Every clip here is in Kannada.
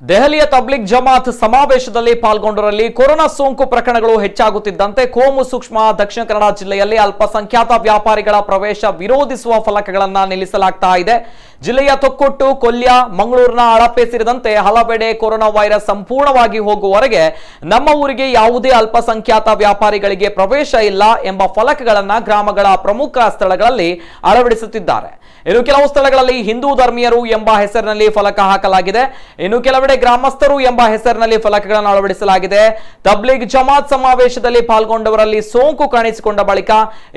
ದೆಹಲಿಯ ತಬ್ಲಿಗ್ ಜಮಾತ್ ಸಮಾವೇಶದಲ್ಲಿ ಪಾಲ್ಗೊಂಡವರಲ್ಲಿ ಕೊರೋನಾ ಸೋಂಕು ಪ್ರಕರಣಗಳು ಹೆಚ್ಚಾಗುತ್ತಿದ್ದಂತೆ ಕೋಮು ಸೂಕ್ಷ್ಮ ದಕ್ಷಿಣ ಕನ್ನಡ ಜಿಲ್ಲೆಯಲ್ಲಿ ಅಲ್ಪಸಂಖ್ಯಾತ ವ್ಯಾಪಾರಿಗಳ ಪ್ರವೇಶ ವಿರೋಧಿಸುವ ಫಲಕಗಳನ್ನು ನಿಲ್ಲಿಸಲಾಗ್ತಾ ಇದೆ. ಜಿಲ್ಲೆಯ ತೊಕ್ಕೊಟ್ಟು, ಕೊಲ್ಯ, ಮಂಗಳೂರಿನ ಅಳಪೆ ಸೇರಿದಂತೆ ಹಲವೆಡೆ ಕೊರೋನಾ ವೈರಸ್ ಸಂಪೂರ್ಣವಾಗಿ ಹೋಗುವವರೆಗೆ ನಮ್ಮ ಊರಿಗೆ ಯಾವುದೇ ಅಲ್ಪಸಂಖ್ಯಾತ ವ್ಯಾಪಾರಿಗಳಿಗೆ ಪ್ರವೇಶ ಇಲ್ಲ ಎಂಬ ಫಲಕಗಳನ್ನು ಗ್ರಾಮಗಳ ಪ್ರಮುಖ ಸ್ಥಳಗಳಲ್ಲಿ ಅಳವಡಿಸುತ್ತಿದ್ದಾರೆ. ಇನ್ನು ಕೆಲವು ಸ್ಥಳಗಳಲ್ಲಿ ಹಿಂದೂ ಧರ್ಮೀಯರು ಎಂಬ ಹೆಸರಿನಲ್ಲಿ ಫಲಕ ಹಾಕಲಾಗಿದೆ. ಇನ್ನು ಕೆಲವೆಡೆ ಗ್ರಾಮಸ್ಥರು ಎಂಬ ಹೆಸರಿನಲ್ಲಿ ಫಲಕಗಳನ್ನು ಅಳವಡಿಸಲಾಗಿದೆ. ತಬ್ಲಿಗ್ ಜಮಾತ್ ಸಮಾವೇಶದಲ್ಲಿ ಪಾಲ್ಗೊಂಡವರಲ್ಲಿ ಸೋಂಕು ಕಾಣಿಸಿಕೊಂಡ ಬಳಿಕ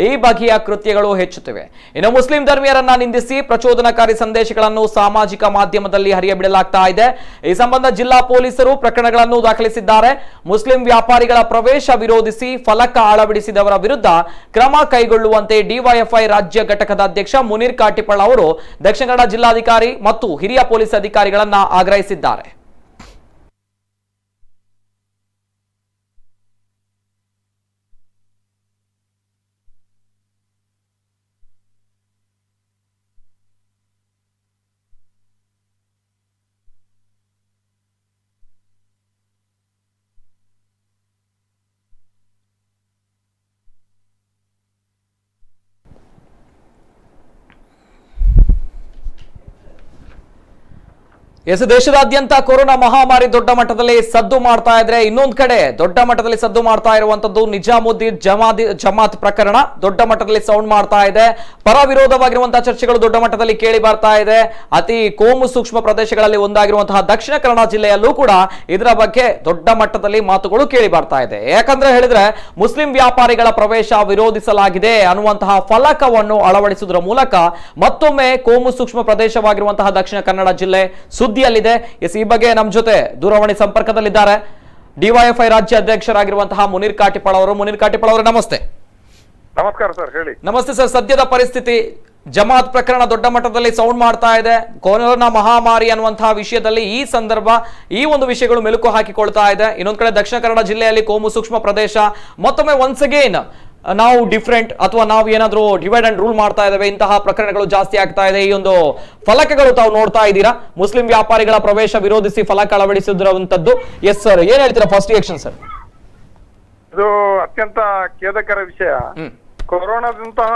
ಈ ಬಗೆಯ ಕೃತ್ಯಗಳು ಹೆಚ್ಚುತ್ತಿವೆ. ಇನ್ನು ಮುಸ್ಲಿಂ ಧರ್ಮೀಯರನ್ನ ನಿಂದಿಸಿ ಪ್ರಚೋದನಕಾರಿ ಸಂದೇಶಗಳನ್ನು ಸಾಮಾಜಿಕ ಮಾಧ್ಯಮದಲ್ಲಿ ಹರಿಯಬಿಡಲಾಗ್ತಾ ಇದೆ. ಈ ಸಂಬಂಧ ಜಿಲ್ಲಾ ಪೊಲೀಸರು ಪ್ರಕರಣಗಳನ್ನು ದಾಖಲಿಸಿದ್ದಾರೆ. ಮುಸ್ಲಿಂ ವ್ಯಾಪಾರಿಗಳ ಪ್ರವೇಶ ವಿರೋಧಿಸಿ ಫಲಕ ಅಳವಡಿಸಿದವರ ವಿರುದ್ಧ ಕ್ರಮ ಕೈಗೊಳ್ಳುವಂತೆ ಡಿವೈಎಫ್ಐ ರಾಜ್ಯ ಘಟಕದ ಅಧ್ಯಕ್ಷ ಮುನೀರ್ ಕಾಟಿಪಳ ಅವರು ದಕ್ಷಿಣ ಕನ್ನಡ ಜಿಲ್ಲಾಧಿಕಾರಿ ಮತ್ತು ಹಿರಿಯ ಪೊಲೀಸ್ ಅಧಿಕಾರಿಗಳನ್ನ ಆಗ್ರಹಿಸಿದ್ದಾರೆ. ದೇಶದಾದ್ಯಂತ ಕೊರೋನಾ ಮಹಾಮಾರಿ ದೊಡ್ಡ ಮಟ್ಟದಲ್ಲಿ ಸದ್ದು ಮಾಡ್ತಾ ಇದ್ರೆ, ಇನ್ನೊಂದು ಕಡೆ ದೊಡ್ಡ ಮಟ್ಟದಲ್ಲಿ ಸದ್ದು ಮಾಡ್ತಾ ಇರುವಂತದ್ದು ನಿಜಾಮುದ್ದೀನ್ ಜಮಾತ್ ಪ್ರಕರಣ ದೊಡ್ಡ ಮಟ್ಟದಲ್ಲಿ ಸೌಂಡ್ ಮಾಡ್ತಾ ಇದೆ. ಪರ ವಿರೋಧವಾಗಿರುವಂತಹ ಚರ್ಚೆಗಳು ದೊಡ್ಡ ಮಟ್ಟದಲ್ಲಿ ಕೇಳಿ ಬರ್ತಾ ಇದೆ. ಅತಿ ಕೋಮು ಸೂಕ್ಷ್ಮ ಪ್ರದೇಶಗಳಲ್ಲಿ ಒಂದಾಗಿರುವಂತಹ ದಕ್ಷಿಣ ಕನ್ನಡ ಜಿಲ್ಲೆಯಲ್ಲೂ ಕೂಡ ಇದರ ಬಗ್ಗೆ ದೊಡ್ಡ ಮಟ್ಟದಲ್ಲಿ ಮಾತುಗಳು ಕೇಳಿ ಬರ್ತಾ ಇದೆ. ಯಾಕಂದ್ರೆ ಹೇಳಿದ್ರೆ ಮುಸ್ಲಿಂ ವ್ಯಾಪಾರಿಗಳ ಪ್ರವೇಶ ವಿರೋಧಿಸಲಾಗಿದೆ ಅನ್ನುವಂತಹ ಫಲಕವನ್ನು ಅಳವಡಿಸುವುದರ ಮೂಲಕ ಮತ್ತೊಮ್ಮೆ ಕೋಮು ಸೂಕ್ಷ್ಮ ಪ್ರದೇಶವಾಗಿರುವಂತಹ ದಕ್ಷಿಣ ಕನ್ನಡ ಜಿಲ್ಲೆ ಸುದ್ದಿಯಲ್ಲಿದೆ. ಈ ಬಗ್ಗೆ ನಮ್ಮ ಜೊತೆ ದೂರವಾಣಿ ಸಂಪರ್ಕದಲ್ಲಿದ್ದಾರೆ ಡಿವೈಎಫ್ಐ ರಾಜ್ಯ ಅಧ್ಯಕ್ಷರಾಗಿರುವಂತಹ ಮುನೀರ್ ಕಾಟಿಪಳ ಅವರು. ಮುನೀರ್ ಕಾಟಿಪಳ ಅವರು, ನಮಸ್ತೆ. ನಮಸ್ಕಾರ ಸರ್, ಹೇಳಿ. ನಮಸ್ತೆ ಸರ್. ಸದ್ಯದ ಪರಿಸ್ಥಿತಿ, ಜಮಾತ್ ಪ್ರಕರಣ ದೊಡ್ಡ ಮಟ್ಟದಲ್ಲಿ ಸೌಂಡ್ ಮಾಡ್ತಾ ಇದೆ. ಕೊರೋನಾ ಮಹಾಮಾರಿ ಅನ್ನುವಂತಹ ವಿಷಯದಲ್ಲಿ ಈ ಸಂದರ್ಭ ಈ ಒಂದು ವಿಷಯಗಳು ಮೆಲುಕು ಹಾಕಿಕೊಳ್ತಾ ಇದೆ. ಇನ್ನೊಂದು ಕಡೆ ದಕ್ಷಿಣ ಕನ್ನಡ ಜಿಲ್ಲೆಯಲ್ಲಿ ಕೋಮು ಸೂಕ್ಷ್ಮ ಪ್ರದೇಶ ಮತ್ತೊಮ್ಮೆ ಒನ್ಸ್ ಅಗೇನ್ ನಾವು ಡಿಫ್ರೆಂಟ್ ಅಥವಾ ನಾವು ಏನಾದ್ರೂ ಡಿವೈಡ್ ಅಂಡ್ ರೂಲ್ ಮಾಡ್ತಾ ಇದಾವೆ, ಇಂತಹ ಪ್ರಕರಣಗಳು ಜಾಸ್ತಿ ಆಗ್ತಾ ಇದೆ. ಈ ಒಂದು ಫಲಕಗಳು ತಾವು ನೋಡ್ತಾ ಇದ್ದೀರಾ, ಮುಸ್ಲಿಂ ವ್ಯಾಪಾರಿಗಳ ಪ್ರವೇಶ ವಿರೋಧಿಸಿ ಫಲಕ ಅಳವಡಿಸಿರುವಂತದ್ದು. ಎಸ್ ಸರ್, ಏನ್ ಹೇಳ್ತೀರಾ? First reaction sir. ಇದು ಅತ್ಯಂತ ಖೇದಕರ ವಿಷಯ. ಕೊರೋನಾದಂತಹ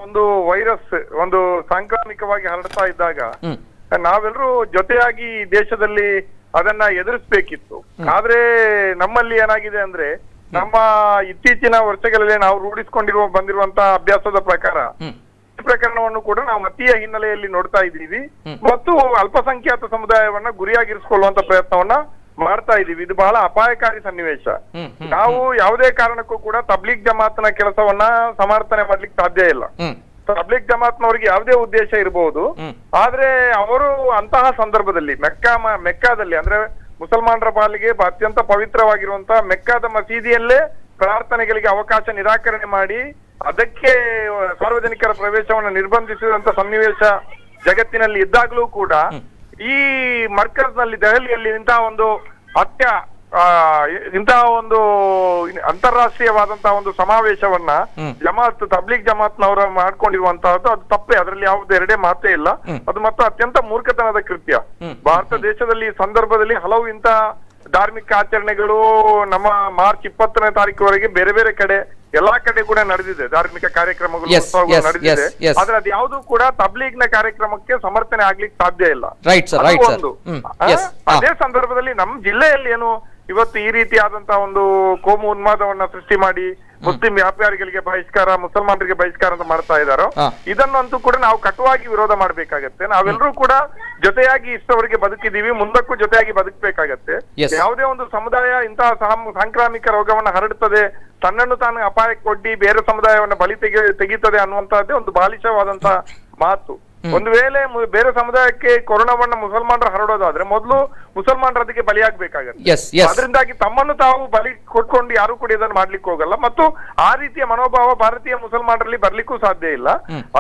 ಒಂದು ವೈರಸ್ ಒಂದು ಸಾಂಕ್ರಾಮಿಕವಾಗಿ ಹರಡ್ತಾ ಇದ್ದಾಗ ನಾವೆಲ್ಲರೂ ಜೊತೆಯಾಗಿ ದೇಶದಲ್ಲಿ ಅದನ್ನ ಎದುರಿಸಬೇಕಿತ್ತು. ಆದ್ರೆ ನಮ್ಮಲ್ಲಿ ಏನಾಗಿದೆ ಅಂದ್ರೆ, ನಮ್ಮ ಇತ್ತೀಚಿನ ವರ್ಷಗಳಲ್ಲಿ ನಾವು ರೂಢಿಸಿಕೊಂಡಿರುವ ಬಂದಿರುವಂತಹ ಅಭ್ಯಾಸದ ಪ್ರಕಾರ ಈ ಪ್ರಕರಣವನ್ನು ಕೂಡ ನಾವು ಮತೀಯ ಹಿನ್ನೆಲೆಯಲ್ಲಿ ನೋಡ್ತಾ ಇದ್ದೀವಿ ಮತ್ತು ಅಲ್ಪಸಂಖ್ಯಾತ ಸಮುದಾಯವನ್ನ ಗುರಿಯಾಗಿರಿಸಿಕೊಳ್ಳುವಂತ ಪ್ರಯತ್ನವನ್ನ ಮಾಡ್ತಾ ಇದೀವಿ. ಇದು ಬಹಳ ಅಪಾಯಕಾರಿ ಸನ್ನಿವೇಶ. ನಾವು ಯಾವುದೇ ಕಾರಣಕ್ಕೂ ಕೂಡ ತಬ್ಲಿಗ್ ಜಮಾತ್ನ ಕೆಲಸವನ್ನ ಸಮರ್ಥನೆ ಮಾಡ್ಲಿಕ್ಕೆ ಸಾಧ್ಯ ಇಲ್ಲ. ತಬ್ಲಿಗ್ ಜಮಾತ್ನವರಿಗೆ ಯಾವುದೇ ಉದ್ದೇಶ ಇರಬಹುದು, ಆದ್ರೆ ಅವರು ಅಂತಹ ಸಂದರ್ಭದಲ್ಲಿ ಮೆಕ್ಕಾದಲ್ಲಿ ಅಂದ್ರೆ ಮುಸಲ್ಮಾನರ ಪಾಲಿಗೆ ಅತ್ಯಂತ ಪವಿತ್ರವಾಗಿರುವಂತಹ ಮೆಕ್ಕಾದ ಮಸೀದಿಯಲ್ಲೇ ಪ್ರಾರ್ಥನೆಗಳಿಗೆ ಅವಕಾಶ ನಿರಾಕರಣೆ ಮಾಡಿ ಅದಕ್ಕೆ ಸಾರ್ವಜನಿಕರ ಪ್ರವೇಶವನ್ನು ನಿರ್ಬಂಧಿಸಿದಂತ ಸನ್ನಿವೇಶ ಜಗತ್ತಿನಲ್ಲಿ ಇದ್ದಾಗಲೂ ಕೂಡ ಈ ಮರ್ಕಜ್ನಲ್ಲಿ ದೆಹಲಿಯಲ್ಲಿ ಇಂತಹ ಒಂದು ಅಂತಾರಾಷ್ಟ್ರೀಯವಾದಂತಹ ಒಂದು ಸಮಾವೇಶವನ್ನ ತಬ್ಲಿಗ್ ಜಮಾತ್ನವರ ಮಾಡ್ಕೊಂಡಿರುವಂತಹದ್ದು ಅದು ತಪ್ಪೇ, ಅದರಲ್ಲಿ ಯಾವುದೇ ಎರಡೇ ಮಾತೇ ಇಲ್ಲ. ಅದು ಮತ್ತು ಅತ್ಯಂತ ಮೂರ್ಖತನದ ಕೃತ್ಯ. ಭಾರತ ದೇಶದಲ್ಲಿ ಈ ಸಂದರ್ಭದಲ್ಲಿ ಹಲವು ಇಂತಹ ಧಾರ್ಮಿಕ ಆಚರಣೆಗಳು ನಮ್ಮ ಮಾರ್ಚ್ 20ನೇ ತಾರೀಕುವರೆಗೆ ಬೇರೆ ಬೇರೆ ಕಡೆ ಎಲ್ಲಾ ಕಡೆ ಕೂಡ ನಡೆದಿದೆ. ಧಾರ್ಮಿಕ ಕಾರ್ಯಕ್ರಮಗಳು ನಡೆದಿದೆ, ಆದ್ರೆ ಅದು ಯಾವುದು ಕೂಡ ತಬ್ಲೀಗ್ನ ಕಾರ್ಯಕ್ರಮಕ್ಕೆ ಸಮರ್ಥನೆ ಆಗ್ಲಿಕ್ಕೆ ಸಾಧ್ಯ ಇಲ್ಲ. ಒಂದು ಅದೇ ಸಂದರ್ಭದಲ್ಲಿ ನಮ್ಮ ಜಿಲ್ಲೆಯಲ್ಲಿ ಏನು ಇವತ್ತು ಈ ರೀತಿಯಾದಂತಹ ಒಂದು ಕೋಮು ಉನ್ಮಾದವನ್ನ ಸೃಷ್ಟಿ ಮಾಡಿ ಮುಸ್ಲಿಂ ವ್ಯಾಪಾರಿಗಳಿಗೆ ಬಹಿಷ್ಕಾರ, ಮುಸಲ್ಮಾನರಿಗೆ ಬಹಿಷ್ಕಾರ ಅಂತ ಮಾಡ್ತಾ ಇದ್ದಾರೋ, ಇದನ್ನಂತೂ ಕೂಡ ನಾವು ಕಟುವಾಗಿ ವಿರೋಧ ಮಾಡ್ಬೇಕಾಗತ್ತೆ. ನಾವೆಲ್ಲರೂ ಕೂಡ ಜೊತೆಯಾಗಿ ಇಷ್ಟವರೆಗೆ ಬದುಕಿದೀವಿ, ಮುಂದಕ್ಕೂ ಜೊತೆಯಾಗಿ ಬದುಕಬೇಕಾಗತ್ತೆ. ಯಾವುದೇ ಒಂದು ಸಮುದಾಯ ಇಂತಹ ಸಾಂಕ್ರಾಮಿಕ ರೋಗವನ್ನ ಹರಡುತ್ತದೆ, ತನ್ನನ್ನು ತಾನು ಅಪಾಯಕ್ಕೆ ಒಡ್ಡಿ ಬೇರೆ ಸಮುದಾಯವನ್ನ ಬಲಿ ತೆಗೀತದೆ ಅನ್ನುವಂತಹದ್ದೇ ಒಂದು ಬಾಲಿಶವಾದಂತಹ ಮಾತು. ಒಂದು ವೇಳೆ ಬೇರೆ ಸಮುದಾಯಕ್ಕೆ ಕೊರೋನಾವನ್ನ ಮುಸಲ್ಮಾನರು ಹರಡೋದಾದ್ರೆ ಮೊದಲು ಮುಸಲ್ಮಾನರು ಅದಕ್ಕೆ ಬಲಿಯಾಗಬೇಕಾಗತ್ತೆ. ಅದರಿಂದಾಗಿ ತಮ್ಮನ್ನು ತಾವು ಬಲಿ ಕೊಟ್ಕೊಂಡು ಯಾರು ಕೂಡ ಇದನ್ನು ಮಾಡ್ಲಿಕ್ಕೆ ಹೋಗಲ್ಲ ಮತ್ತು ಆ ರೀತಿಯ ಮನೋಭಾವ ಭಾರತೀಯ ಮುಸಲ್ಮಾನರಲ್ಲಿ ಬರ್ಲಿಕ್ಕೂ ಸಾಧ್ಯ ಇಲ್ಲ.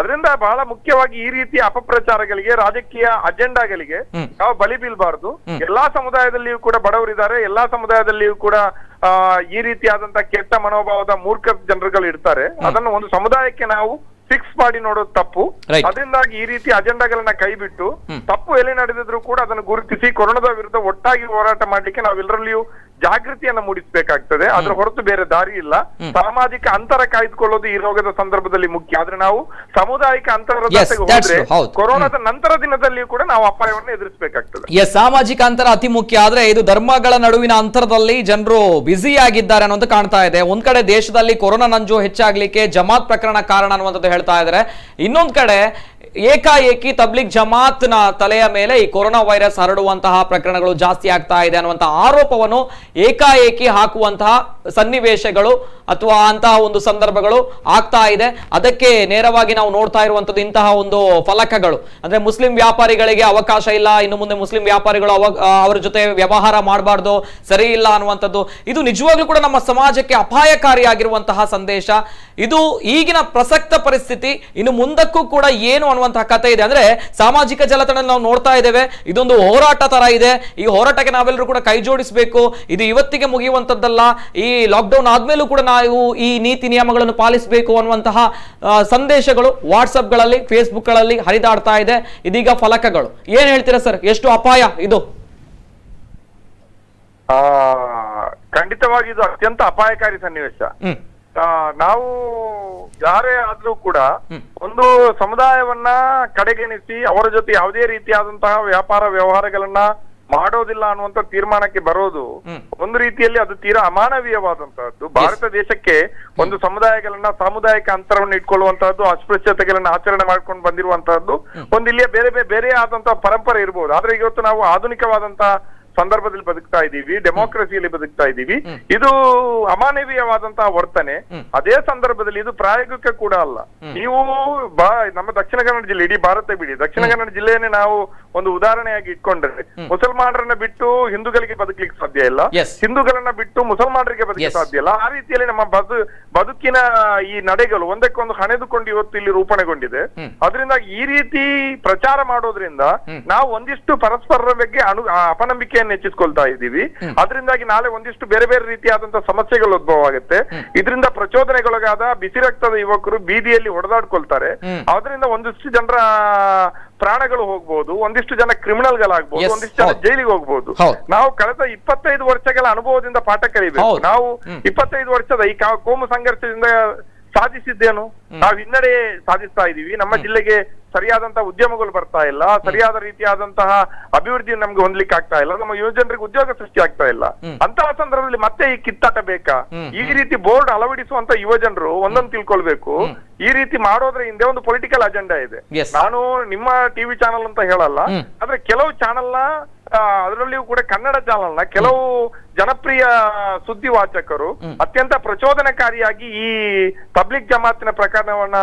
ಅದರಿಂದ ಬಹಳ ಮುಖ್ಯವಾಗಿ ಈ ರೀತಿಯ ಅಪಪ್ರಚಾರಗಳಿಗೆ, ರಾಜಕೀಯ ಅಜೆಂಡಾಗಳಿಗೆ ನಾವು ಬಲಿ ಬೀಳ್ಬಾರ್ದು. ಎಲ್ಲಾ ಸಮುದಾಯದಲ್ಲಿಯೂ ಕೂಡ ಬಡವರಿದ್ದಾರೆ, ಎಲ್ಲಾ ಸಮುದಾಯದಲ್ಲಿಯೂ ಕೂಡ ಈ ರೀತಿಯಾದಂತಹ ಕೆಟ್ಟ ಮನೋಭಾವದ ಮೂರ್ಖ ಜನರುಗಳು ಇರ್ತಾರೆ. ಅದನ್ನು ಒಂದು ಸಮುದಾಯಕ್ಕೆ ನಾವು ಫಿಕ್ಸ್ ಮಾಡಿ ನೋಡೋದು ತಪ್ಪು. Right. ಅದರಿಂದಾಗಿ ಈ ರೀತಿ ಅಜೆಂಡಾಗಳನ್ನ ಕೈಬಿಟ್ಟು ತಪ್ಪು ಎಲ್ಲಿ ನಡೆದಿದ್ರು ಕೂಡ ಅದನ್ನು ಗುರುತಿಸಿ ಕೊರೋನಾದ ವಿರುದ್ಧ ಒಟ್ಟಾಗಿ ಹೋರಾಟ ಮಾಡ್ಲಿಕ್ಕೆ ನಾವೆಲ್ಲರಲ್ಲಿಯೂ ಜಾಗೃತಿಯನ್ನ ಮೂಡಿಸಬೇಕಾಗ್ತದೆ. ಅದ್ರ ಹೊರತು ಬೇರೆ ದಾರಿ ಇಲ್ಲ. ಸಾಮಾಜಿಕ ಅಂತರ ಕಾಯ್ದುಕೊಳ್ಳೋದು ಈ ರೋಗದ ಸಂದರ್ಭದಲ್ಲಿ ಮುಖ್ಯ. ಆದ್ರೆ ನಾವು ಸಾಮುದಾಯಿಕ ಅಂತರದ ಜೊತೆಗೆ ಹೋದ್ರೆ ಕೊರೋನಾದ ನಂತರ ದಿನದಲ್ಲಿಯೂ ಕೂಡ ನಾವು ಅಪಾಯವನ್ನು ಎದುರಿಸಬೇಕಾಗ್ತದೆ. ಎಸ್, ಸಾಮಾಜಿಕ ಅಂತರ ಅತಿ ಮುಖ್ಯ. ಆದ್ರೆ ಇದು ಧರ್ಮಗಳ ನಡುವಿನ ಅಂತರದಲ್ಲಿ ಜನರು ಬ್ಯುಸಿ ಆಗಿದ್ದಾರೆ ಅನ್ನೋದು ಕಾಣ್ತಾ ಇದೆ. ಒಂದ್ ಕಡೆ ದೇಶದಲ್ಲಿ ಕೊರೋನಾ ನಂಜು ಹೆಚ್ಚಾಗ್ಲಿಕ್ಕೆ ಜಮಾತ್ ಪ್ರಕರಣ ಕಾರಣ ಅನ್ನುವಂಥದ್ದು ಹೇಳ್ತಾ ಇದ್ದಾರೆ. ಇನ್ನೊಂದ್ ಕಡೆ ಏಕಾಏಕಿ ತಬ್ಲಿಗ್ ಜಮಾತ್ ನ ತಲೆಯ ಮೇಲೆ ಈ ಕೊರೋನಾ ವೈರಸ್ ಹರಡುವಂತಹ ಪ್ರಕರಣಗಳು ಜಾಸ್ತಿ ಆಗ್ತಾ ಇದೆ ಅನ್ನುವಂತಹ ಆರೋಪವನ್ನು ಏಕಾಏಕಿ ಹಾಕುವಂತಹ ಸನ್ನಿವೇಶಗಳು ಅಥವಾ ಅಂತಹ ಒಂದು ಸಂದರ್ಭಗಳು ಆಗ್ತಾ ಇದೆ. ಅದಕ್ಕೆ ನೇರವಾಗಿ ನಾವು ನೋಡ್ತಾ ಇರುವಂತದ್ದು ಇಂತಹ ಒಂದು ಫಲಕಗಳು. ಅಂದ್ರೆ ಮುಸ್ಲಿಂ ವ್ಯಾಪಾರಿಗಳಿಗೆ ಅವಕಾಶ ಇಲ್ಲ, ಇನ್ನು ಮುಂದೆ ಮುಸ್ಲಿಂ ವ್ಯಾಪಾರಿಗಳು ಅವರ ಜೊತೆ ವ್ಯವಹಾರ ಮಾಡಬಾರ್ದು, ಸರಿ ಇಲ್ಲ ಅನ್ನುವಂಥದ್ದು. ಇದು ನಿಜವಾಗ್ಲೂ ಕೂಡ ನಮ್ಮ ಸಮಾಜಕ್ಕೆ ಅಪಾಯಕಾರಿಯಾಗಿರುವಂತಹ ಸಂದೇಶ. ಇದು ಈಗಿನ ಪ್ರಸಕ್ತ ಪರಿಸ್ಥಿತಿ. ಇನ್ನು ಮುಂದಕ್ಕೂ ಕೂಡ ಏನು ಅನ್ನುವಂತಹ ಕಥೆ ಇದೆ. ಅಂದ್ರೆ ಸಾಮಾಜಿಕ ಜಾಲತಾಣದಲ್ಲಿ ನಾವು ನೋಡ್ತಾ ಇದ್ದೇವೆ, ಇದೊಂದು ಹೋರಾಟ ತರ ಇದೆ. ಈ ಹೋರಾಟಕ್ಕೆ ನಾವೆಲ್ಲರೂ ಕೂಡ ಕೈ ಜೋಡಿಸಬೇಕು. ಇದು ಇವತ್ತಿಗೆ ಮುಗಿಯುವಂತದ್ದಲ್ಲ. ಈ ಲಾಕ್ಡೌನ್ ಆದ್ಮೇಲೂ ಕೂಡ ನಾವು ಈ ನೀತಿ ನಿಯಮಗಳನ್ನು ಪಾಲಿಸಬೇಕು ಅನ್ನುವಂತಹ ಸಂದೇಶಗಳು ವಾಟ್ಸ್ಆಪ್ ಗಳಲ್ಲಿ, ಫೇಸ್ಬುಕ್ ಗಳಲ್ಲಿ ಹರಿದಾಡ್ತಾ ಇದೆ. ಇದೀಗ ಫಲಕಗಳು. ಏನ್ ಹೇಳ್ತೀರಾ ಸರ್, ಎಷ್ಟು ಅಪಾಯ ಇದು? ಖಂಡಿತವಾಗಿ ಇದು ಅತ್ಯಂತ ಅಪಾಯಕಾರಿ ಸನ್ನಿವೇಶ. ನಾವು ಯಾರೇ ಆದ್ರೂ ಕೂಡ ಒಂದು ಸಮುದಾಯವನ್ನ ಕಡೆಗಣಿಸಿ ಅವರ ಜೊತೆ ಯಾವುದೇ ರೀತಿಯಾದಂತಹ ವ್ಯಾಪಾರ ವ್ಯವಹಾರಗಳನ್ನ ಮಾಡೋದಿಲ್ಲ ಅನ್ನುವಂತ ತೀರ್ಮಾನಕ್ಕೆ ಬರೋದು ಒಂದು ರೀತಿಯಲ್ಲಿ ಅದು ತೀರಾ ಅಮಾನವೀಯವಾದಂತಹದ್ದು. ಭಾರತ ದೇಶಕ್ಕೆ ಒಂದು ಸಮುದಾಯಗಳನ್ನ ಸಾಮುದಾಯಿಕ ಅಂತರವನ್ನು ಇಟ್ಕೊಳ್ಳುವಂತಹದ್ದು, ಅಸ್ಪೃಶ್ಯತೆಗಳನ್ನ ಆಚರಣೆ ಮಾಡ್ಕೊಂಡು ಬಂದಿರುವಂತಹದ್ದು ಒಂದು ಇಲ್ಲಿಯ ಬೇರೆ ಆದಂತಹ ಪರಂಪರೆ ಇರಬಹುದು. ಆದ್ರೆ ಇವತ್ತು ನಾವು ಆಧುನಿಕವಾದಂತಹ ಸಂದರ್ಭದಲ್ಲಿ ಬದುಕ್ತಾ ಇದ್ದೀವಿ, ಡೆಮೋಕ್ರಸಿಯಲ್ಲಿ ಬದುಕ್ತಾ ಇದ್ದೀವಿ. ಇದು ಅಮಾನವೀಯವಾದಂತಹ ವರ್ತನೆ. ಅದೇ ಸಂದರ್ಭದಲ್ಲಿ ಇದು ಪ್ರಾಯೋಗಿಕ ಕೂಡ ಅಲ್ಲ. ನೀವು ನಮ್ಮ ದಕ್ಷಿಣ ಕನ್ನಡ ಜಿಲ್ಲೆ, ಇಡೀ ಭಾರತ ಬಿಡಿ, ದಕ್ಷಿಣ ಕನ್ನಡ ಜಿಲ್ಲೆಯನ್ನೇ ನಾವು ಒಂದು ಉದಾಹರಣೆಯಾಗಿ ಇಟ್ಕೊಂಡ್ರೆ, ಮುಸಲ್ಮಾನರನ್ನ ಬಿಟ್ಟು ಹಿಂದೂಗಳಿಗೆ ಬದುಕಲಿಕ್ಕೆ ಸಾಧ್ಯ ಇಲ್ಲ, ಹಿಂದೂಗಳನ್ನ ಬಿಟ್ಟು ಮುಸಲ್ಮಾನರಿಗೆ ಬದುಕಲಿಕ್ಕೆ ಸಾಧ್ಯ ಇಲ್ಲ. ಆ ರೀತಿಯಲ್ಲಿ ನಮ್ಮ ಬದುಕಿನ ಈ ನಡೆಗಳು ಒಂದಕ್ಕೊಂದು ಹಣೆದುಕೊಂಡು ಇವತ್ತು ಇಲ್ಲಿ ರೂಪಣೆಗೊಂಡಿದೆ. ಅದರಿಂದ ಈ ರೀತಿ ಪ್ರಚಾರ ಮಾಡೋದ್ರಿಂದ ನಾವು ಒಂದಿಷ್ಟು ಪರಸ್ಪರರ ಬಗ್ಗೆ ಅಪನಂಬಿಕೆಯನ್ನು ಹೆಚ್ಚಿಸ್ಕೊಳ್ತಾ ಇದ್ದೀವಿ. ಅದರಿಂದಾಗಿ ನಾಳೆ ಒಂದಿಷ್ಟು ಬೇರೆ ಬೇರೆ ರೀತಿಯಾದಂತಹ ಸಮಸ್ಯೆಗಳು ಉದ್ಭವ ಆಗುತ್ತೆ. ಇದರಿಂದ ಪ್ರಚೋದನೆಗೊಳಗಾದ ಬಿಸಿ ರಕ್ತದ ಯುವಕರು ಬೀದಿಯಲ್ಲಿ ಹೊಡೆದಾಡ್ಕೊಳ್ತಾರೆ. ಅದರಿಂದ ಒಂದಿಷ್ಟು ಜನರ ಪ್ರಾಣಗಳು ಹೋಗ್ಬೋದು, ಒಂದಿಷ್ಟು ಜನ ಕ್ರಿಮಿನಲ್ಗಳಾಗ್ಬೋದು, ಒಂದಿಷ್ಟು ಜನ ಜೈಲಿಗೆ ಹೋಗ್ಬೋದು. ನಾವು ಕಳೆದ 25 ವರ್ಷಗಳ ಅನುಭವದಿಂದ ಪಾಠ ಕಲಿಬೇಕು. ನಾವು 25 ವರ್ಷದ ಈ ಕೋಮು ಸಂಘರ್ಷದಿಂದ ಸಾಧಿಸಿದ್ದೇನು? ನಾವು ಹಿನ್ನಡೆ ಸಾಧಿಸ್ತಾ ಇದೀವಿ. ನಮ್ಮ ಜಿಲ್ಲೆಗೆ ಸರಿಯಾದಂತಹ ಉದ್ಯಮಗಳು ಬರ್ತಾ ಇಲ್ಲ, ಸರಿಯಾದ ರೀತಿಯಾದಂತಹ ಅಭಿವೃದ್ಧಿ ನಮ್ಗೆ ಹೊಂದ್ಲಿಕ್ಕೆ ಆಗ್ತಾ ಇಲ್ಲ, ನಮ್ಮ ಯುವಜನರಿಗೆ ಉದ್ಯೋಗ ಸೃಷ್ಟಿ ಆಗ್ತಾ ಇಲ್ಲ. ಅಂತಹ ಸಂದರ್ಭದಲ್ಲಿ ಮತ್ತೆ ಈ ಕಿತ್ತಾಟ ಬೇಕಾ? ಈ ರೀತಿ ಬೋರ್ಡ್ ಅಳವಡಿಸುವಂತ ಯುವಜನರು ಒಂದೊಂದು ತಿಳ್ಕೊಳ್ಬೇಕು. ಈ ರೀತಿ ಮಾಡೋದ್ರ ಹಿಂದೆ ಒಂದು ಪೊಲಿಟಿಕಲ್ ಅಜೆಂಡಾ ಇದೆ. ನಾನು ನಿಮ್ಮ ಟಿವಿ ಚಾನಲ್ ಅಂತ ಹೇಳಲ್ಲ, ಆದ್ರೆ ಕೆಲವು ಚಾನಲ್ ನ ಅದರಲ್ಲಿಯೂ ಕೂಡ ಕನ್ನಡ ಚಾನಲ್ ನ ಕೆಲವು ಜನಪ್ರಿಯ ಸುದ್ದಿ ವಾಚಕರು ಅತ್ಯಂತ ಪ್ರಚೋದನಕಾರಿಯಾಗಿ ಈ ತಬ್ಲಿಗ್ ಜಮಾತಿನ ಪ್ರಕರಣವನ್ನ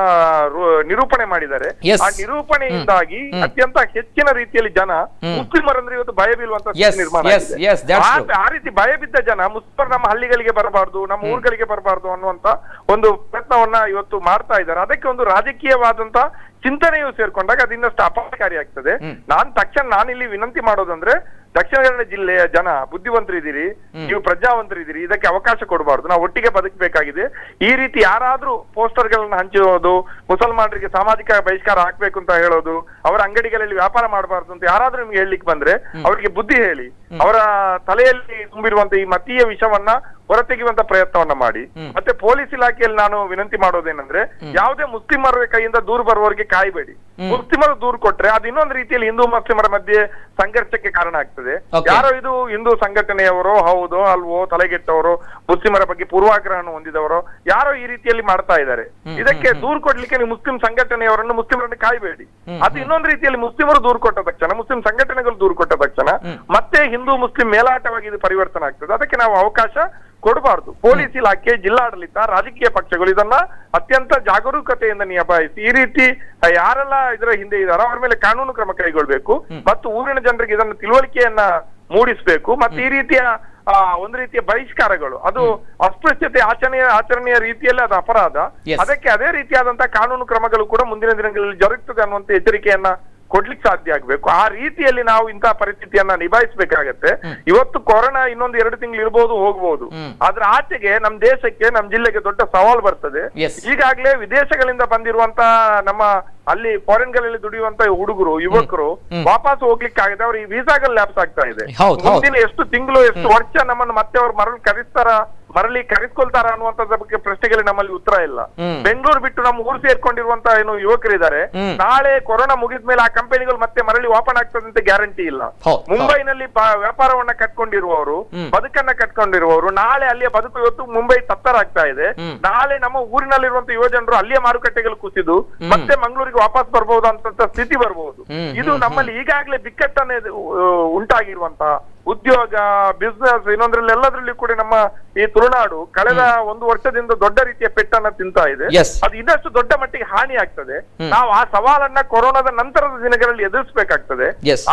ನಿರೂಪಣೆ ಮಾಡಿದ್ದಾರೆ. ಆ ನಿರೂಪಣೆಯಿಂದಾಗಿ ಅತ್ಯಂತ ಹೆಚ್ಚಿನ ರೀತಿಯಲ್ಲಿ ಜನ ಮುಸ್ಲಿಮರಂದ್ರೆ ಇವತ್ತು ಭಯ ಬೀಳುವಂತ ನಿರ್ಮಾಣ ಆಗಿದೆ. ಆ ರೀತಿ ಭಯ ಬಿದ್ದ ಜನ ಮುಸ್ಲಿಮರು ನಮ್ಮ ಹಳ್ಳಿಗಳಿಗೆ ಬರಬಾರ್ದು, ನಮ್ಮ ಊರುಗಳಿಗೆ ಬರಬಾರ್ದು ಅನ್ನುವಂತ ಒಂದು ಪ್ರಯತ್ನವನ್ನ ಇವತ್ತು ಮಾಡ್ತಾ ಇದ್ದಾರೆ. ಅದಕ್ಕೆ ಒಂದು ರಾಜಕೀಯವಾದಂತ ಚಿಂತನೆಯು ಸೇರ್ಕೊಂಡಾಗ ಅದು ಇನ್ನಷ್ಟು ಅಪಾಯಕಾರಿ ಆಗ್ತದೆ. ನಾನಿಲ್ಲಿ ವಿನಂತಿ ಮಾಡೋದಂದ್ರೆ, ದಕ್ಷಿಣ ಕನ್ನಡ ಜಿಲ್ಲೆಯ ಜನ ಬುದ್ಧಿವಂತರಿದ್ದೀರಿ, ನೀವು ಪ್ರಜ್ಞಾವಂತರಿದ್ದೀರಿ, ಇದಕ್ಕೆ ಅವಕಾಶ ಕೊಡಬಾರ್ದು. ನಾವು ಒಟ್ಟಿಗೆ ಬದುಕಬೇಕಾಗಿದೆ. ಈ ರೀತಿ ಯಾರಾದ್ರೂ ಪೋಸ್ಟರ್ ಗಳನ್ನ ಹಂಚೋದು, ಮುಸಲ್ಮಾನರಿಗೆ ಸಾಮಾಜಿಕ ಬಹಿಷ್ಕಾರ ಹಾಕ್ಬೇಕು ಅಂತ ಹೇಳೋದು, ಅವರ ಅಂಗಡಿಗಳಲ್ಲಿ ವ್ಯಾಪಾರ ಮಾಡಬಾರ್ದು ಅಂತ ಯಾರಾದ್ರೂ ನಿಮ್ಗೆ ಹೇಳಲಿಕ್ಕೆ ಬಂದ್ರೆ ಅವರಿಗೆ ಬುದ್ಧಿ ಹೇಳಿ, ಅವರ ತಲೆಯಲ್ಲಿ ತುಂಬಿರುವಂತ ಈ ಮತೀಯ ವಿಷವನ್ನ ಹೊರತೆಗೆಯುವಂತ ಪ್ರಯತ್ನವನ್ನ ಮಾಡಿ. ಮತ್ತೆ ಪೊಲೀಸ್ ಇಲಾಖೆಯಲ್ಲಿ ನಾನು ವಿನಂತಿ ಮಾಡೋದೇನಂದ್ರೆ, ಯಾವುದೇ ಮುಸ್ಲಿಮರ ಕೈಯಿಂದ ದೂರು ಬರುವವರಿಗೆ ಕಾಯಬೇಡಿ. ಮುಸ್ಲಿಮರು ದೂರು ಕೊಟ್ರೆ ಅದು ಇನ್ನೊಂದು ರೀತಿಯಲ್ಲಿ ಹಿಂದೂ ಮುಸ್ಲಿಮರ ಮಧ್ಯೆ ಸಂಘರ್ಷಕ್ಕೆ ಕಾರಣ ಆಗ್ತದೆ. ಯಾರೋ ಇದು ಹಿಂದೂ ಸಂಘಟನೆಯವರೋ ಹೌದೋ ಅಲ್ವೋ, ತಲೆಗೆಟ್ಟವರು, ಮುಸ್ಲಿಮರ ಬಗ್ಗೆ ಪೂರ್ವಾಗ್ರಹವನ್ನು ಹೊಂದಿದವರು ಯಾರೋ ಈ ರೀತಿಯಲ್ಲಿ ಮಾಡ್ತಾ ಇದ್ದಾರೆ. ಇದಕ್ಕೆ ದೂರು ಕೊಡ್ಲಿಕ್ಕೆ ನೀವು ಮುಸ್ಲಿಂ ಸಂಘಟನೆಯವರನ್ನು, ಮುಸ್ಲಿಮರನ್ನು ಕಾಯಬೇಡಿ. ಅದು ಇನ್ನೊಂದು ರೀತಿಯಲ್ಲಿ ಮುಸ್ಲಿಮರು ದೂರು ಕೊಟ್ಟ ತಕ್ಷಣ, ಮುಸ್ಲಿಂ ಸಂಘಟನೆಗಳು ದೂರು ಕೊಟ್ಟ ತಕ್ಷಣ ಮತ್ತೆ ಹಿಂದೂ ಮುಸ್ಲಿಂ ಮೇಲಾಟವಾಗಿ ಇದು ಪರಿವರ್ತನೆ ಆಗ್ತದೆ. ಅದಕ್ಕೆ ನಾವು ಅವಕಾಶ ಕೊಡಬಾರ್ದು. ಪೊಲೀಸ್ ಇಲಾಖೆ, ಜಿಲ್ಲಾಡಳಿತ, ರಾಜಕೀಯ ಪಕ್ಷಗಳು ಇದನ್ನ ಅತ್ಯಂತ ಜಾಗರೂಕತೆಯಿಂದ ನಿಭಾಯಿಸಿ ಈ ರೀತಿ ಯಾರೆಲ್ಲ ಇದರ ಹಿಂದೆ ಇದ್ದಾರೋ ಅವರ ಮೇಲೆ ಕಾನೂನು ಕ್ರಮ ಕೈಗೊಳ್ಬೇಕು ಮತ್ತು ಊರಿನ ಜನರಿಗೆ ಇದನ್ನು ತಿಳುವಳಿಕೆಯನ್ನ ಮೂಡಿಸಬೇಕು. ಮತ್ತೆ ಈ ರೀತಿಯ ಒಂದು ರೀತಿಯ ಬಹಿಷ್ಕಾರಗಳು, ಅದು ಅಸ್ಪೃಶ್ಯತೆ ಆಚರಣೆಯ ರೀತಿಯಲ್ಲಿ ಅದು ಅಪರಾಧ. ಅದಕ್ಕೆ ಅದೇ ರೀತಿಯಾದಂತಹ ಕಾನೂನು ಕ್ರಮಗಳು ಕೂಡ ಮುಂದಿನ ದಿನಗಳಲ್ಲಿ ಜರುಗುತ್ತದೆ ಅನ್ನುವಂತ ಎಚ್ಚರಿಕೆಯನ್ನ ಕೊಡ್ಲಿಕ್ಕೆ ಸಾಧ್ಯ ಆಗ್ಬೇಕು. ಆ ರೀತಿಯಲ್ಲಿ ನಾವು ಇಂತಹ ಪರಿಸ್ಥಿತಿಯನ್ನ ನಿಭಾಯಿಸಬೇಕಾಗತ್ತೆ. ಇವತ್ತು ಕೊರೋನಾ ಇನ್ನೊಂದು 2 ತಿಂಗಳು ಇರ್ಬೋದು, ಹೋಗ್ಬೋದು. ಅದ್ರ ಆಚೆಗೆ ನಮ್ ದೇಶಕ್ಕೆ, ನಮ್ ಜಿಲ್ಲೆಗೆ ದೊಡ್ಡ ಸವಾಲು ಬರ್ತದೆ. ಈಗಾಗ್ಲೇ ವಿದೇಶಗಳಿಂದ ಬಂದಿರುವಂತ ನಮ್ಮ ಅಲ್ಲಿ ಫಾರಿನ್ ಗಳಲ್ಲಿ ದುಡಿಯುವಂತ ಹುಡುಗರು, ಯುವಕರು ವಾಪಸ್ ಹೋಗ್ಲಿಕ್ಕೆ ಆಗದೆ ಅವ್ರ ಈ ವೀಸಾಗಳು ಲ್ಯಾಪ್ಸ್ ಆಗ್ತಾ ಇದೆ. ಮುಂದಿನ ಎಷ್ಟು ತಿಂಗಳು, ಎಷ್ಟು ವರ್ಷ ನಮ್ಮನ್ನು ಮತ್ತೆ ಅವ್ರು ಮರಳಿ ಕರೆಸ್ಕೊಳ್ತಾರ ಅನ್ನುವಂಥದ್ರ ಬಗ್ಗೆ ಪ್ರಶ್ನೆಗಳಿಗೆ ನಮ್ಮಲ್ಲಿ ಉತ್ತರ ಇಲ್ಲ. ಬೆಂಗಳೂರು ಬಿಟ್ಟು ನಮ್ಮ ಊರು ಸೇರ್ಕೊಂಡಿರುವಂತ ಏನು ಯುವಕರಿದ್ದಾರೆ, ನಾಳೆ ಕೊರೋನಾ ಮುಗಿದ್ಮೇಲೆ ಆ ಕಂಪನಿಗಳು ಮತ್ತೆ ಮರಳಿ ಓಪನ್ ಆಗ್ತದೆ ಅಂತ ಗ್ಯಾರಂಟಿ ಇಲ್ಲ. ಮುಂಬೈನಲ್ಲಿ ವ್ಯಾಪಾರವನ್ನ ಕಟ್ಕೊಂಡಿರುವವರು, ಬದುಕನ್ನ ಕಟ್ಕೊಂಡಿರುವವರು, ನಾಳೆ ಅಲ್ಲಿಯ ಬದುಕು ಇವತ್ತು ಮುಂಬೈ ತತ್ತರಾಗ್ತಾ ಇದೆ. ನಾಳೆ ನಮ್ಮ ಊರಿನಲ್ಲಿರುವಂತ ಯುವಜನರು ಅಲ್ಲಿಯ ಮಾರುಕಟ್ಟೆಗಳು ಕುಸಿದು ಮತ್ತೆ ಮಂಗಳೂರಿಗೆ ವಾಪಸ್ ಬರ್ಬಹುದು ಅಂತ ಸ್ಥಿತಿ ಬರ್ಬಹುದು. ಇದು ನಮ್ಮಲ್ಲಿ ಈಗಾಗಲೇ ಬಿಕ್ಕಟ್ಟನ್ನೇ ಉಂಟಾಗಿರುವಂತಹ ಉದ್ಯೋಗ, ಬಿಸ್ನೆಸ್, ಇನ್ನೊಂದ್ರಲ್ಲಿ ಎಲ್ಲದ್ರಲ್ಲಿ ಕೂಡ ನಮ್ಮ ಈ ತುಳುನಾಡು ಕಳೆದ 1 ವರ್ಷದಿಂದ ದೊಡ್ಡ ರೀತಿಯ ಪೆಟ್ಟನ್ನ ತಿಂತಾ ಇದೆ. ಅದು ಇನ್ನಷ್ಟು ದೊಡ್ಡ ಮಟ್ಟಿಗೆ ಹಾನಿ ಆಗ್ತದೆ. ನಾವು ಆ ಸವಾಲನ್ನ ಕೊರೋನಾದ ನಂತರದ ದಿನಗಳಲ್ಲಿ ಎದುರಿಸಬೇಕಾಗ್ತದೆ.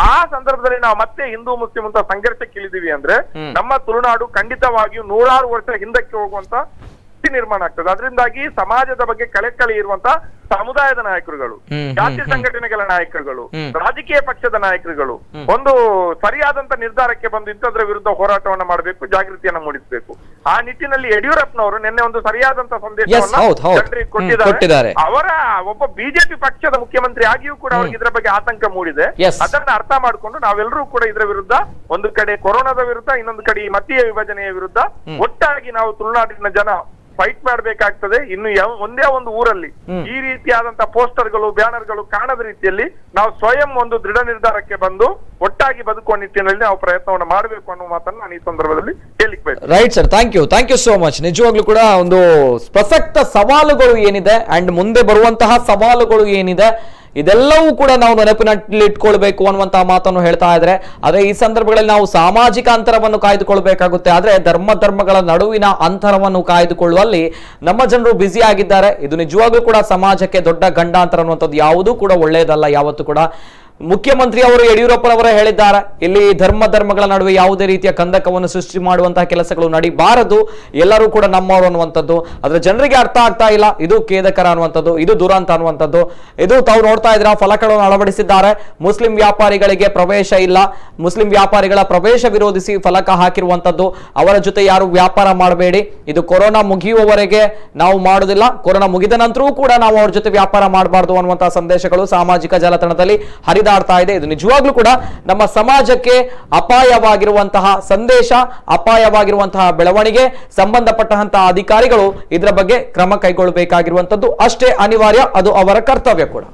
ಆ ಸಂದರ್ಭದಲ್ಲಿ ನಾವು ಮತ್ತೆ ಹಿಂದೂ ಮುಸ್ಲಿಂ ಅಂತ ಸಂಘರ್ಷಕ್ಕೆ ಇಳಿದೀವಿ ಅಂದ್ರೆ ನಮ್ಮ ತುಳುನಾಡು ಖಂಡಿತವಾಗಿಯೂ 100 ವರ್ಷ ಹಿಂದಕ್ಕೆ ಹೋಗುವಂತ ನಿರ್ಮಾಣ ಆಗ್ತದೆ. ಅದರಿಂದಾಗಿ ಸಮಾಜದ ಬಗ್ಗೆ ಕಳಕಳಿ ಇರುವಂತ ಸಮುದಾಯದ ನಾಯಕರುಗಳು, ಜಾತಿ ಸಂಘಟನೆಗಳ ನಾಯಕರುಗಳು, ರಾಜಕೀಯ ಪಕ್ಷದ ನಾಯಕರುಗಳು ಒಂದು ಸರಿಯಾದಂತ ನಿರ್ಧಾರಕ್ಕೆ ಬಂದು ಇಂಥದ್ರ ವಿರುದ್ಧ ಹೋರಾಟವನ್ನ ಮಾಡಬೇಕು, ಜಾಗೃತಿಯನ್ನ ಮೂಡಿಸಬೇಕು. ಆ ನಿಟ್ಟಿನಲ್ಲಿ ಯಡಿಯೂರಪ್ಪನವರು ನಿನ್ನೆ ಒಂದು ಸರಿಯಾದಂತ ಸಂದೇಶವನ್ನ ಜನರಿಗೆ ಕೊಟ್ಟಿದ್ದಾರೆ. ಅವರ ಒಬ್ಬ ಬಿಜೆಪಿ ಪಕ್ಷದ ಮುಖ್ಯಮಂತ್ರಿ ಆಗಿಯೂ ಕೂಡ ಅವ್ರಿಗೆ ಇದರ ಬಗ್ಗೆ ಆತಂಕ ಮೂಡಿದೆ. ಅದನ್ನ ಅರ್ಥ ಮಾಡಿಕೊಂಡು ನಾವೆಲ್ಲರೂ ಕೂಡ ಇದರ ವಿರುದ್ಧ, ಒಂದು ಕಡೆ ಕೊರೋನಾದ ವಿರುದ್ಧ, ಇನ್ನೊಂದು ಕಡೆ ಮತೀಯ ವಿಭಜನೆಯ ವಿರುದ್ಧ ಒಟ್ಟಾಗಿ ನಾವು ತುಳುನಾಡಿನ ಜನ ಫೈಟ್ ಮಾಡಬೇಕಾಗ್ತದೆ. ಇನ್ನು ಒಂದೇ ಒಂದು ಊರಲ್ಲಿ ಈ ರೀತಿಯಾದಂತಹ ಪೋಸ್ಟರ್ಗಳು, ಬ್ಯಾನರ್ಗಳು ಕಾಣದ ರೀತಿಯಲ್ಲಿ ನಾವು ಸ್ವಯಂ ಒಂದು ದೃಢ ನಿರ್ಧಾರಕ್ಕೆ ಬಂದು ಒಟ್ಟಾಗಿ ಬದುಕುವ ನಿಟ್ಟಿನಲ್ಲಿ ನಾವು ಪ್ರಯತ್ನವನ್ನು ಮಾಡಬೇಕು ಅನ್ನೋ ಮಾತನ್ನು ನಾನು ಈ ಸಂದರ್ಭದಲ್ಲಿ ಹೇಳಿಕ್ಬೇಕು. Right sir, thank you so much. ನಿಜವಾಗ್ಲೂ ಕೂಡ ಒಂದು ಪ್ರಸಕ್ತ ಸವಾಲುಗಳು ಏನಿದೆ ಅಂಡ್ ಮುಂದೆ ಬರುವಂತಹ ಸವಾಲುಗಳು ಏನಿದೆ ಇದೆಲ್ಲವೂ ಕೂಡ ನಾವು ನೆನಪಿನಲ್ಲಿ ಇಟ್ಕೊಳ್ಬೇಕು ಅನ್ನುವಂತಹ ಮಾತನ್ನು ಹೇಳ್ತಾ ಇದ್ರೆ, ಆದ್ರೆ ಈ ಸಂದರ್ಭಗಳಲ್ಲಿ ನಾವು ಸಾಮಾಜಿಕ ಅಂತರವನ್ನು ಕಾಯ್ದುಕೊಳ್ಬೇಕಾಗುತ್ತೆ. ಆದ್ರೆ ಧರ್ಮಗಳ ನಡುವಿನ ಅಂತರವನ್ನು ಕಾಯ್ದುಕೊಳ್ಳುವಲ್ಲಿ ನಮ್ಮ ಜನರು ಬ್ಯುಸಿ ಆಗಿದ್ದಾರೆ. ಇದು ನಿಜವಾಗ್ಲೂ ಕೂಡ ಸಮಾಜಕ್ಕೆ ದೊಡ್ಡ ಗಂಡಾಂತರ ಅನ್ನುವಂಥದ್ದು ಯಾವುದೂ ಕೂಡ ಒಳ್ಳೆಯದಲ್ಲ. ಯಾವತ್ತೂ ಕೂಡ ಮುಖ್ಯಮಂತ್ರಿ ಅವರು ಯಡಿಯೂರಪ್ಪನವರೇ ಹೇಳಿದ್ದಾರೆ, ಇಲ್ಲಿ ಧರ್ಮಗಳ ನಡುವೆ ಯಾವುದೇ ರೀತಿಯ ಕಂದಕವನ್ನು ಸೃಷ್ಟಿ ಮಾಡುವಂತಹ ಕೆಲಸಗಳು ನಡಿಬಾರದು, ಎಲ್ಲರೂ ಕೂಡ ನಮ್ಮವರು ಅನ್ನುವಂಥದ್ದು. ಆದ್ರೆ ಜನರಿಗೆ ಅರ್ಥ ಆಗ್ತಾ ಇಲ್ಲ. ಇದು ಖೇದಕರ ಅನ್ನುವಂಥದ್ದು, ಇದು ದುರಂತ ಅನ್ನುವಂಥದ್ದು. ಇದು ತಾವು ನೋಡ್ತಾ ಇದ್ರ ಫಲಕಗಳನ್ನು ಅಳವಡಿಸಿದ್ದಾರೆ. ಮುಸ್ಲಿಂ ವ್ಯಾಪಾರಿಗಳಿಗೆ ಪ್ರವೇಶ ಇಲ್ಲ, ಮುಸ್ಲಿಂ ವ್ಯಾಪಾರಿಗಳ ಪ್ರವೇಶ ವಿರೋಧಿಸಿ ಫಲಕ ಹಾಕಿರುವಂಥದ್ದು. ಅವರ ಜೊತೆ ಯಾರು ವ್ಯಾಪಾರ ಮಾಡಬೇಡಿ, ಇದು ಕೊರೋನಾ ಮುಗಿಯುವವರೆಗೆ ನಾವು ಮಾಡುವುದಿಲ್ಲ, ಕೊರೋನಾ ಮುಗಿದ ನಂತರವೂ ಕೂಡ ನಾವು ಅವ್ರ ಜೊತೆ ವ್ಯಾಪಾರ ಮಾಡಬಾರ್ದು ಅನ್ನುವಂತಹ ಸಂದೇಶಗಳು ಸಾಮಾಜಿಕ ಜಾಲತಾಣದಲ್ಲಿ ಹರಿದಾಡ್ತಾ ಇದೆ. ಇದು ನಿಜವಾಗ್ಲೂ ಕೂಡ ನಮ್ಮ ಸಮಾಜಕ್ಕೆ ಅಪಾಯವಾಗಿರುವಂತಹ ಸಂದೇಶ, ಅಪಾಯವಾಗಿರುವಂತಹ ಬೆಳವಣಿಗೆ. ಸಂಬಂಧಪಟ್ಟಂತಹ ಅಧಿಕಾರಿಗಳು ಇದರ ಬಗ್ಗೆ ಕ್ರಮ ಕೈಗೊಳ್ಳಬೇಕಾಗಿರುವಂತದ್ದು ಅಷ್ಟೇ ಅನಿವಾರ್ಯ, ಅದು ಅವರ ಕರ್ತವ್ಯ ಕೂಡ.